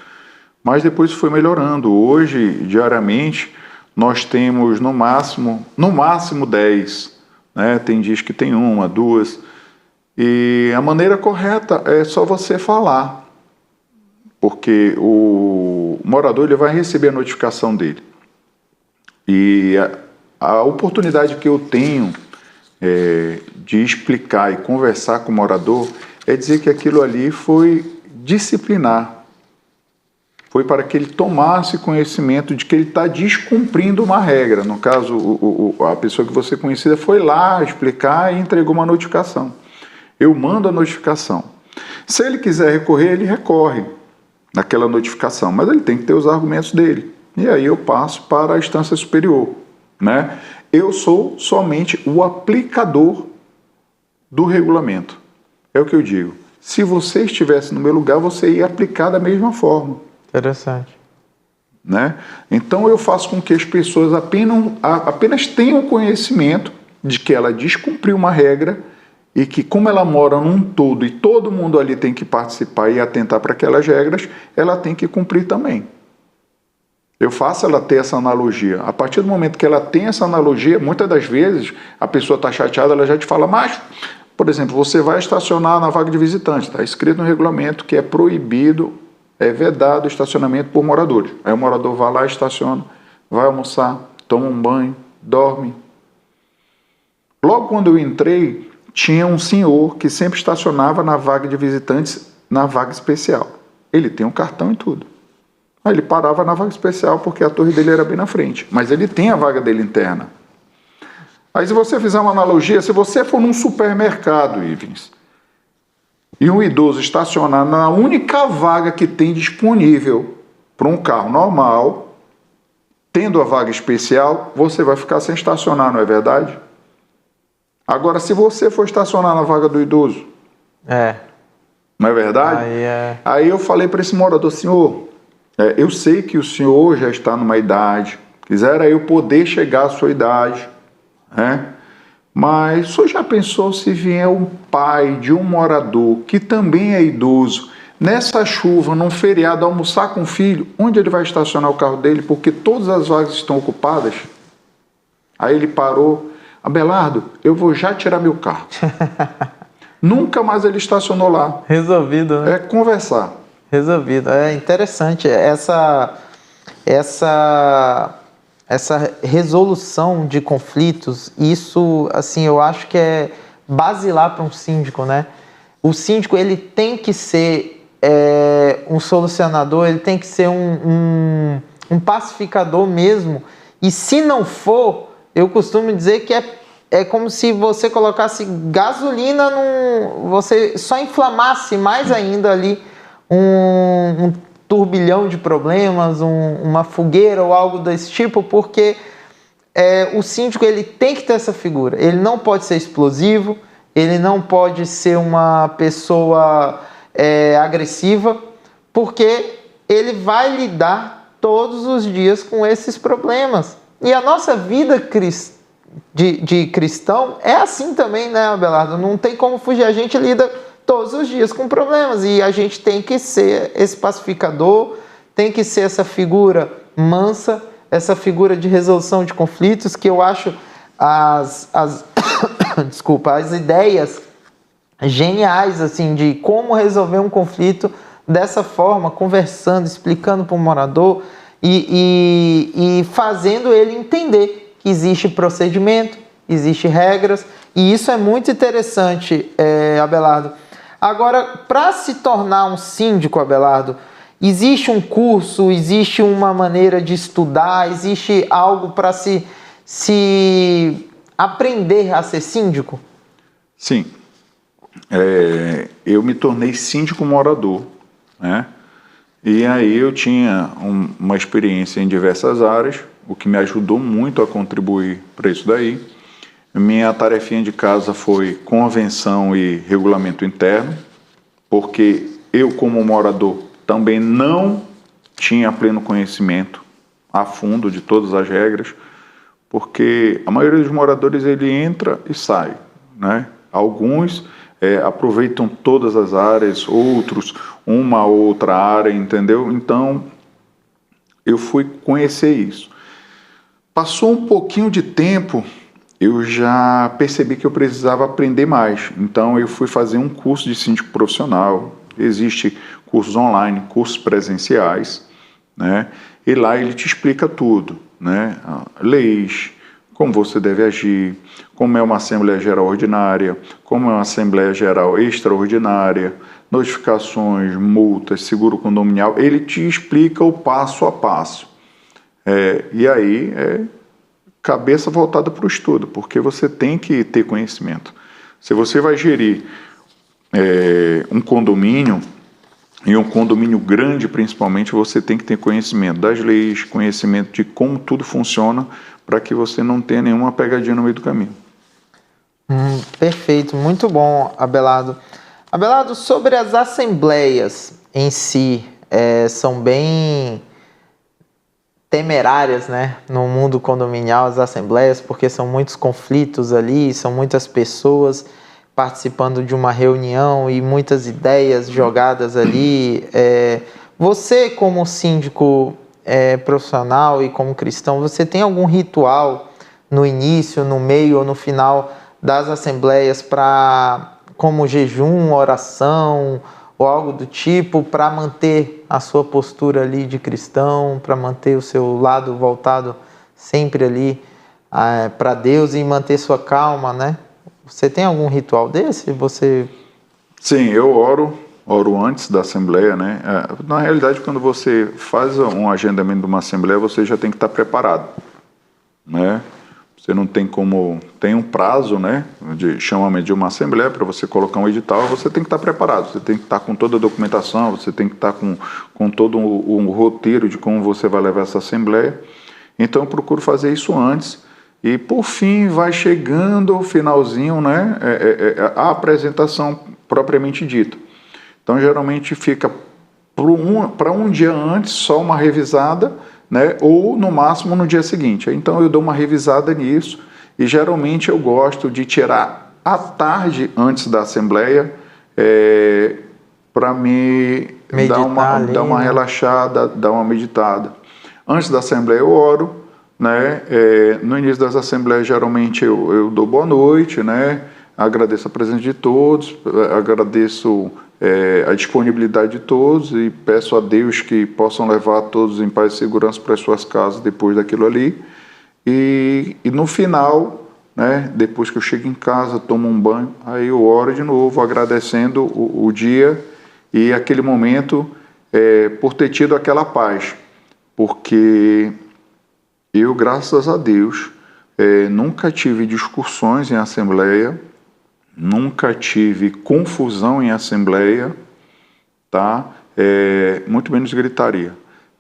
Mas depois foi melhorando. Hoje, diariamente, nós temos no máximo 10, né? Tem dias que tem 1, 2. E a maneira correta é só você falar, porque o morador ele vai receber a notificação dele. E a oportunidade que eu tenho de explicar e conversar com o morador é dizer que aquilo ali foi disciplinar. Foi para que ele tomasse conhecimento de que ele está descumprindo uma regra. No caso, a pessoa que você conhecida foi lá explicar e entregou uma notificação. Eu mando a notificação. Se ele quiser recorrer, ele recorre naquela notificação, mas ele tem que ter os argumentos dele. E aí eu passo para a instância superior, né? Eu sou somente o aplicador do regulamento. É o que eu digo. Se você estivesse no meu lugar, você ia aplicar da mesma forma. Interessante. Né? Então eu faço com que as pessoas apenas tenham conhecimento de que ela descumpriu uma regra e que, como ela mora num todo e todo mundo ali tem que participar e atentar para aquelas regras, ela tem que cumprir também. Eu faço ela ter essa analogia. A partir do momento que ela tem essa analogia, muitas das vezes a pessoa está chateada, ela já te fala, mas, por exemplo, você vai estacionar na vaga de visitante, está escrito no regulamento que é proibido, é vedado o estacionamento por moradores. Aí o morador vai lá, estaciona, vai almoçar, toma um banho, dorme. Logo quando eu entrei, tinha um senhor que sempre estacionava na vaga de visitantes, na vaga especial. Ele tem um cartão e tudo. Aí ele parava na vaga especial porque a torre dele era bem na frente. Mas ele tem a vaga dele interna. Aí se você fizer uma analogia, se você for num supermercado, Ivens, e um idoso estacionar na única vaga que tem disponível para um carro normal, tendo a vaga especial, você vai ficar sem estacionar, não é verdade? Agora, se você for estacionar na vaga do idoso, não é verdade? Aí eu falei para esse morador, senhor, eu sei que o senhor já está numa idade, quisera eu poder chegar à sua idade, né? Mas o senhor já pensou se vier um pai de um morador que também é idoso, nessa chuva, num feriado, almoçar com o filho, onde ele vai estacionar o carro dele, porque todas as vagas estão ocupadas? Aí ele parou, Abelardo, eu vou já tirar meu carro. Nunca mais ele estacionou lá. Resolvido, né? É conversar. Resolvido. É interessante essa resolução de conflitos. Isso, assim, eu acho que é basilar para um síndico, né? O síndico, ele tem que ser um solucionador, ele tem que ser um pacificador mesmo E se não for, eu costumo dizer que é como se você colocasse gasolina você só inflamasse mais ainda ali um turbilhão de problemas, uma fogueira ou algo desse tipo, porque o síndico ele tem que ter essa figura. Ele não pode ser explosivo, ele não pode ser uma pessoa agressiva, porque ele vai lidar todos os dias com esses problemas. E a nossa vida de cristão é assim também, né, Abelardo? Não tem como fugir, a gente lida todos os dias com problemas e a gente tem que ser esse pacificador, tem que ser essa figura mansa, essa figura de resolução de conflitos, que eu acho desculpa, as ideias geniais assim de como resolver um conflito dessa forma, conversando, explicando para o morador e fazendo ele entender que existe procedimento, existe regras, e isso é muito interessante, Abelardo. Agora, para se tornar um síndico, Abelardo, existe um curso, existe uma maneira de estudar, existe algo para se aprender a ser síndico? Sim. Eu me tornei síndico morador, né? E aí eu tinha uma experiência em diversas áreas, o que me ajudou muito a contribuir para isso daí. Minha tarefinha de casa foi convenção e regulamento interno, porque eu, como morador, também não tinha pleno conhecimento a fundo de todas as regras, porque a maioria dos moradores ele entra e sai, né? Alguns aproveitam todas as áreas, outros uma ou outra área, entendeu? Então eu fui conhecer isso. Passou um pouquinho de tempo, eu já percebi que eu precisava aprender mais. Então eu fui fazer um curso de síndico profissional. Existe cursos online, cursos presenciais, né? E lá ele te explica tudo, né? Leis, como você deve agir, como é uma Assembleia Geral Ordinária, como é uma Assembleia Geral Extraordinária, notificações, multas, seguro condominial. Ele te explica o passo a passo. E aí cabeça voltada para o estudo, porque você tem que ter conhecimento. Se você vai gerir um condomínio, e um condomínio grande principalmente, você tem que ter conhecimento das leis, conhecimento de como tudo funciona, para que você não tenha nenhuma pegadinha no meio do caminho. Perfeito, muito bom, Abelardo. Abelardo, sobre as assembleias em si, são bem temerárias, né? No mundo condominial, as assembleias, porque são muitos conflitos ali, são muitas pessoas participando de uma reunião e muitas ideias jogadas ali. Você, como síndico profissional e como cristão, você tem algum ritual no início, no meio ou no final das assembleias como jejum, oração ou algo do tipo, para manter a sua postura ali de cristão, para manter o seu lado voltado sempre ali para Deus e manter sua calma, né? Você tem algum ritual desse? Sim, eu oro antes da assembleia, né? Na realidade, quando você faz um agendamento de uma assembleia, você já tem que estar preparado, né? Você não tem como... Tem um prazo, né, de chamamento de uma assembleia para você colocar um edital, você tem que estar preparado, você tem que estar com toda a documentação, você tem que estar com todo um roteiro de como você vai levar essa assembleia. Então, eu procuro fazer isso antes. E, por fim, vai chegando o finalzinho, né, a apresentação propriamente dita. Então, geralmente fica para um dia antes, só uma revisada, né, ou, no máximo, no dia seguinte. Então, eu dou uma revisada nisso e, geralmente, eu gosto de tirar à tarde, antes da Assembleia, para me dar uma relaxada, dar uma meditada. Antes da Assembleia, eu oro, né? No início das assembleias, geralmente eu dou boa noite, né? Agradeço a presença de todos, agradeço a disponibilidade de todos e peço a Deus que possam levar todos em paz e segurança para as suas casas depois daquilo ali. E no final, né? Depois que eu chego em casa, tomo um banho, aí eu oro de novo, agradecendo o dia e aquele momento por ter tido aquela paz, porque eu, graças a Deus, nunca tive discussões em assembleia, nunca tive confusão em assembleia, tá? Muito menos gritaria.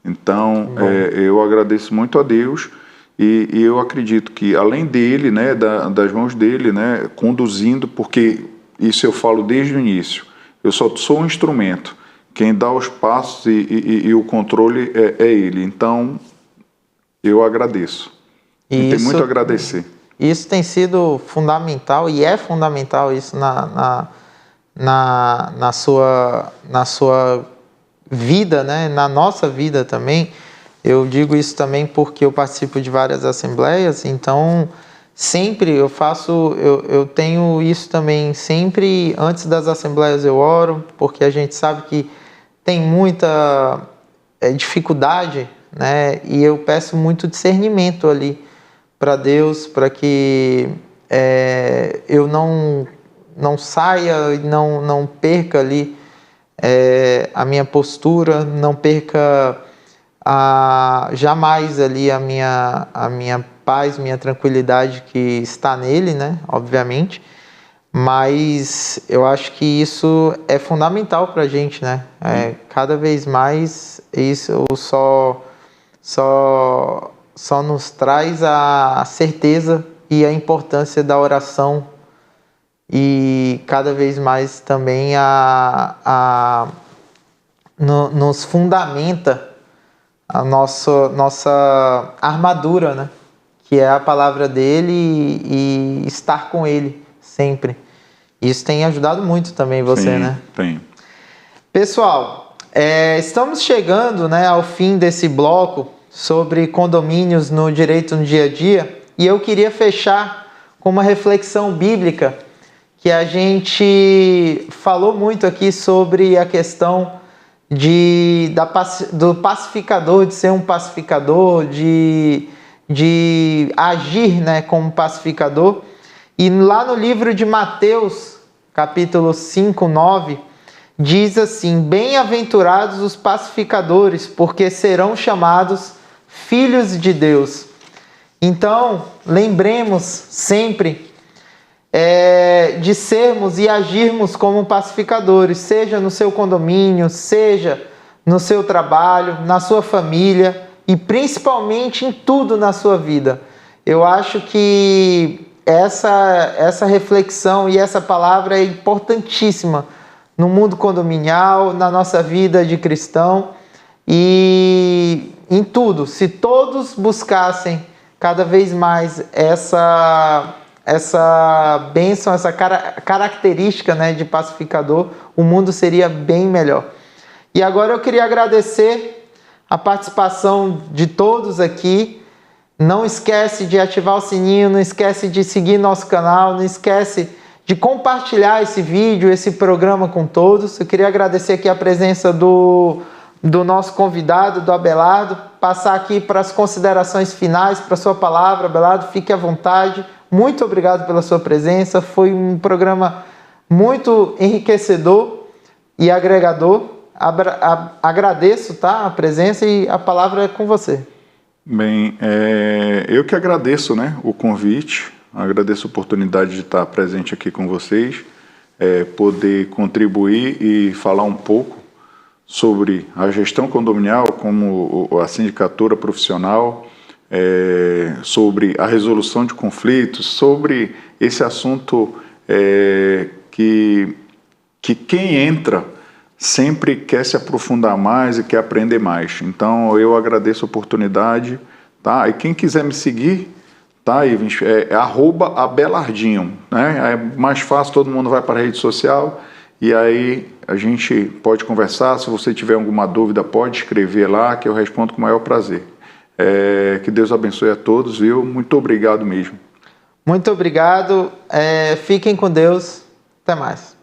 Então, eu agradeço muito a Deus e eu acredito que, além dele, né, das mãos dele, né, conduzindo, porque isso eu falo desde o início, eu só sou um instrumento, quem dá os passos e o controle é ele. Então, eu agradeço. E tem muito a agradecer. Isso tem sido fundamental, e é fundamental isso na sua vida, né? Na nossa vida também. Eu digo isso também porque eu participo de várias assembleias, então sempre eu tenho isso também, sempre antes das assembleias eu oro, porque a gente sabe que tem muita dificuldade, né? E eu peço muito discernimento ali para Deus, para que eu não saia e não perca ali a minha postura, não perca jamais ali a minha paz, minha tranquilidade que está nele, né? Obviamente. Mas eu acho que isso é fundamental para a gente, né? Cada vez mais isso só nos traz a certeza e a importância da oração, e cada vez mais também nos fundamenta a nossa armadura, né? Que é a palavra dele e estar com ele sempre. Isso tem ajudado muito também você, Sim, né? Tem. Pessoal, estamos chegando, né, ao fim desse bloco sobre condomínios no direito no dia a dia, e eu queria fechar com uma reflexão bíblica, que a gente falou muito aqui sobre a questão do pacificador, de ser um pacificador, de agir, né, como pacificador. E lá no livro de Mateus, capítulo 5, 9, diz assim: bem-aventurados os pacificadores, porque serão chamados filhos de Deus. Então, lembremos sempre de sermos e agirmos como pacificadores, seja no seu condomínio, seja no seu trabalho, na sua família e principalmente em tudo na sua vida. Eu acho que essa reflexão e essa palavra é importantíssima no mundo condominial, na nossa vida de cristão e em tudo. Se todos buscassem cada vez mais essa bênção, essa característica, né, de pacificador, o mundo seria bem melhor. E agora eu queria agradecer a participação de todos aqui. Não esquece de ativar o sininho, não esquece de seguir nosso canal, não esquece de compartilhar esse vídeo, esse programa com todos. Eu queria agradecer aqui a presença do nosso convidado, do Abelardo, passar aqui para as considerações finais, para a sua palavra. Abelardo, fique à vontade. Muito obrigado pela sua presença. Foi um programa muito enriquecedor e agregador. Agradeço, tá, a presença, e a palavra é com você. Bem, eu que agradeço, né, o convite, agradeço a oportunidade de estar presente aqui com vocês, poder contribuir e falar um pouco sobre a gestão condominial, como a sindicatura profissional, sobre a resolução de conflitos, sobre esse assunto que quem entra sempre quer se aprofundar mais e quer aprender mais. Então, eu agradeço a oportunidade, tá? E quem quiser me seguir, tá, Ivens, @abelardinho, né? É mais fácil, todo mundo vai para a rede social e aí a gente pode conversar. Se você tiver alguma dúvida, pode escrever lá que eu respondo com o maior prazer. Que Deus abençoe a todos, viu? Muito obrigado mesmo. Muito obrigado. Fiquem com Deus. Até mais.